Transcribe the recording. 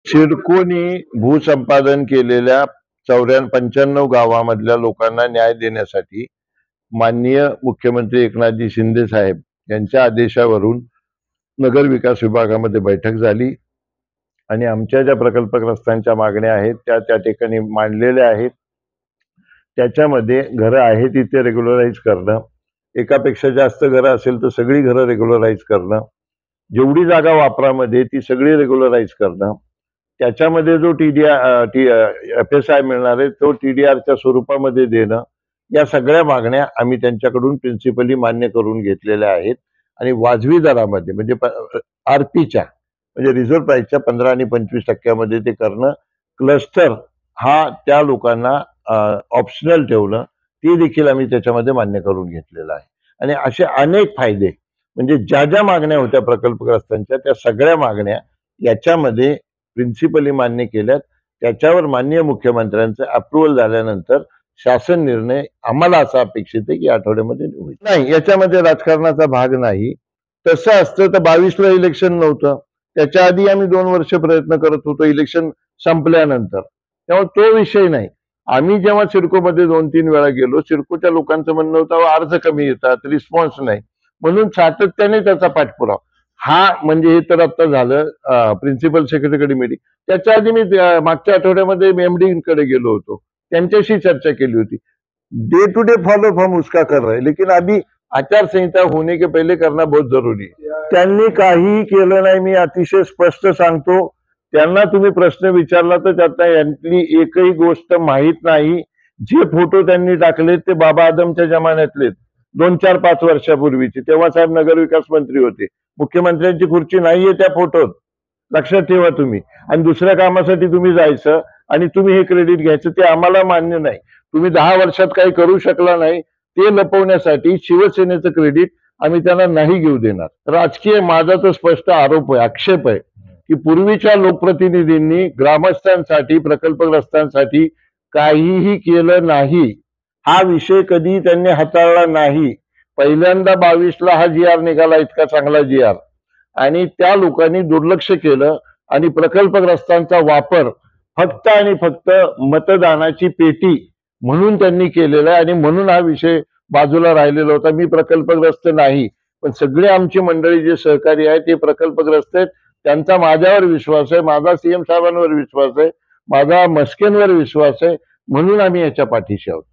सिडकोनी भूसंपादन केलेल्या 95 गावामधल्या लोकांना न्याय देण्यासाठी माननीय मुख्यमंत्री एकनाथजी शिंदे साहेब यांच्या आदेशावरून नगर विकास विभागामध्ये बैठक झाली आणि आमच्या ज्या प्रकल्पग्रस्तांच्या मागण्या आहेत त्या ठिकाणी मांडलेल्या आहेत। त्याच्यामध्ये घरं आहेत तिथे रेग्युलराइज करणं, एकापेक्षा जास्त घरं असेल तर सगळी घरं रेग्युलराइज करणं, जेवढी जागा वापरामध्ये ती सगळी रेग्युलराइज करणं, त्याच्यामध्ये जो FSI मिळणार आहे तो TDRच्या स्वरूपामध्ये देणं, या सगळ्या मागण्या आम्ही त्यांच्याकडून प्रिन्सिपली मान्य करून घेतलेल्या आहेत आणि वाजवी दरामध्ये म्हणजे RPच्या म्हणजे रिझर्व्ह प्राइसच्या 15 आणि 25% ते करणं, क्लस्टर हा त्या लोकांना ऑप्शनल ठेवणं, ते देखील आम्ही त्याच्यामध्ये मान्य करून घेतलेलं आहे। आणि असे अनेक फायदे म्हणजे ज्या ज्या मागण्या होत्या प्रकल्पग्रस्तांच्या त्या सगळ्या मागण्या याच्यामध्ये प्रिन्सिपली मान्य केल्यात। त्याच्यावर माननीय मुख्यमंत्र्यांचं अप्रूव्हल झाल्यानंतर शासन निर्णय आम्हाला असा अपेक्षित आहे की आठवड्यामध्ये होईल। नाही, याच्यामध्ये राजकारणाचा भाग नाही। तसं असतं तर 22ला इलेक्शन नव्हतं, त्याच्या आधी आम्ही 2 वर्ष प्रयत्न करत होतो इलेक्शन संपल्यानंतर, त्यामुळे तो विषय नाही। आम्ही जेव्हा सिडकोमध्ये 2-3 वेळा गेलो, सिडकोच्या लोकांचं म्हणणं होतं अर्ज कमी येतात, रिस्पॉन्स नाही, म्हणून सातत्याने त्याचा पाठपुरावा हा म्हणजे हे तर आता झालं प्रिन्सिपल सेक्रेटरीकडे मीटिंग। त्याच्या आधी मी मागच्या आठवड्यामध्ये MD कडे गेलो होतो, त्यांच्याशी चर्चा केली होती। डे टू डे फॉलो हम उसका कर रहे, लेकिन अभी आचार संहिता होने के पहले करना बहुत जरूरी है। त्यांनी काही केलं नाही, मी अतिशय स्पष्ट सांगतो। त्यांना तुम्ही प्रश्न विचारला तर त्यांना यांतली एकही गोष्ट माहीत नाही। जे फोटो त्यांनी टाकले ते बाबा आदमच्या जमान्यातले 2-4-5 वर्षापूर्वीचे, तेव्हा साहेब नगरविकास मंत्री होते। मुख्यमंत्र्यांची खुर्ची नाहीये त्या फोटोत, लक्षात ठेवा तुम्ही। आणि दुसऱ्या कामासाठी तुम्ही जायचं आणि तुम्ही हे क्रेडिट घ्यायचं ते आम्हाला मान्य नाही। तुम्ही 10 वर्षात काही करू शकला नाही ते लपवण्यासाठी शिवसेनेचं क्रेडिट आम्ही त्यांना नाही घेऊ देणार। राजकीय माझा तर स्पष्ट आरोप आहे, आक्षेप आहे की पूर्वीच्या लोकप्रतिनिधींनी ग्रामस्थांसाठी प्रकल्पग्रस्तांसाठी काहीही केलं नाही, हा विषय कधी त्यांनी हाताळला नाही। पहिल्यांदा 22ला हा GR निघाला, इतका चांगला GR, आणि त्या लोकांनी दुर्लक्ष केलं आणि प्रकल्पग्रस्तांचा वापर फक्त आणि फक्त मतदानाची पेटी म्हणून त्यांनी केलेला आहे आणि म्हणून हा विषय बाजूला राहिलेला होता। मी प्रकल्पग्रस्त नाही, पण सगळे आमची मंडळी जे सहकारी आहेत ते प्रकल्पग्रस्त आहेत। त्यांचा माझ्यावर विश्वास आहे, माझा CM साहेबांवर विश्वास आहे, माझा मस्केनवर विश्वास आहे, म्हणून आम्ही याच्या पाठीशी आहोत।